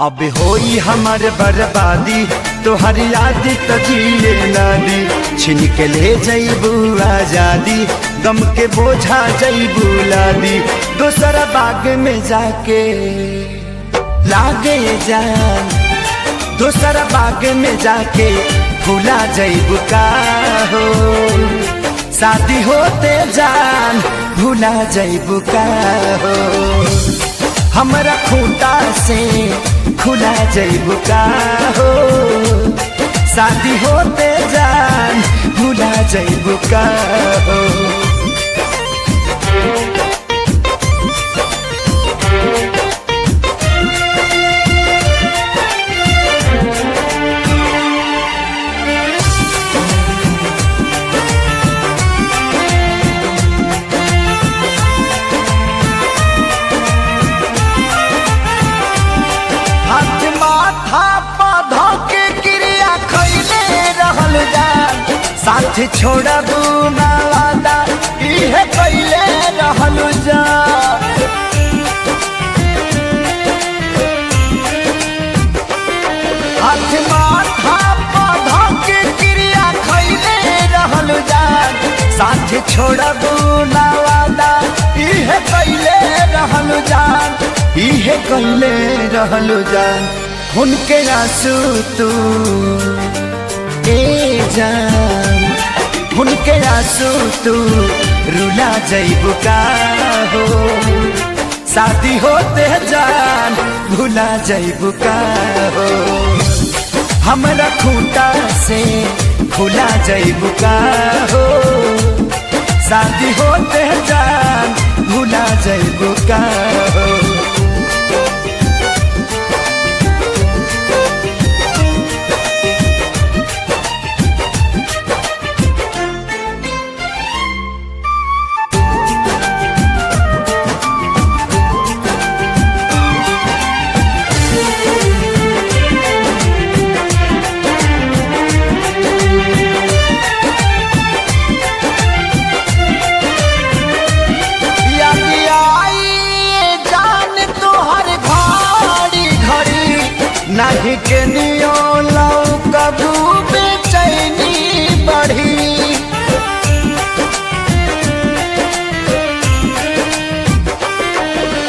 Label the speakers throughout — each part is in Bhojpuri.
Speaker 1: अब होई हमार बर्बादी तोहर याद तो जिए ना दी। छिन के ले जईबू आजादी गम के बोझा जईबू लादी। दोसरा बाग में जाके लागे जान, दोसरा बाग में जाके भुला जईबू का हो। शादी होते जान भुला जईबू का हो। हमरा खूंटा से खुला जईबू का हो। शादी होते जान भुला जईबू का हो। साथ छोड़बू ना वादा इहे कैले रहलू जा। हाथ माथा पौधा के क्रिया खैले रहलू जा। साथ छोड़बू ना वादा इहे कैले रहलू जान, इहे कैले रहलू जान। उनके आंसू तू ए जान, उनके आंसू तू रुला जईबू का हो। शादी होते जान भुला जईबू का हो। हमरा खूंटा से खुला जईबू का हो। शादी होते जान भुला जईबू का हो। नहीं के नियो लाऊ कबू बेचैनी बढ़ी।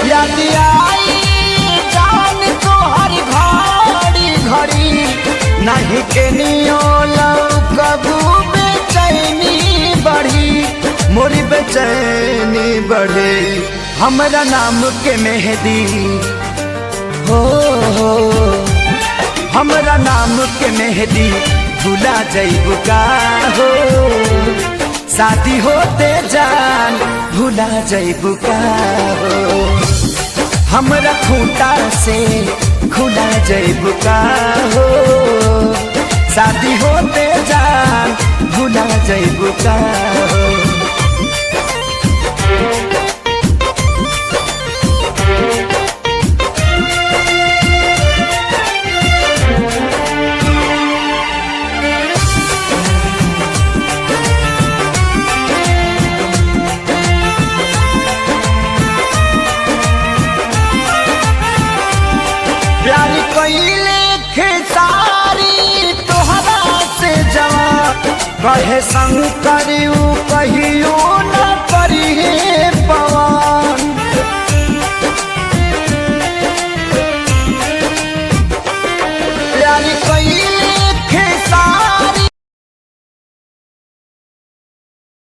Speaker 1: याद आई जान तोहर घड़ी घड़ी। नहीं के नियो लाऊ कबू बेचैनी बढ़ी। मोरी बेचैनी बढ़े हमरा नाम के मेहंदी हो। हमरा नाम के मेहंदी भुला जईबू का हो। शादी होते जान भुला जईबू का हो। हमरा खूंटा से खुला जईबू का हो। शादी होते जान भुला जईबू का हो। प्यार कइले खेसारी तोहरा से जवा कहे संग करियो कहियो न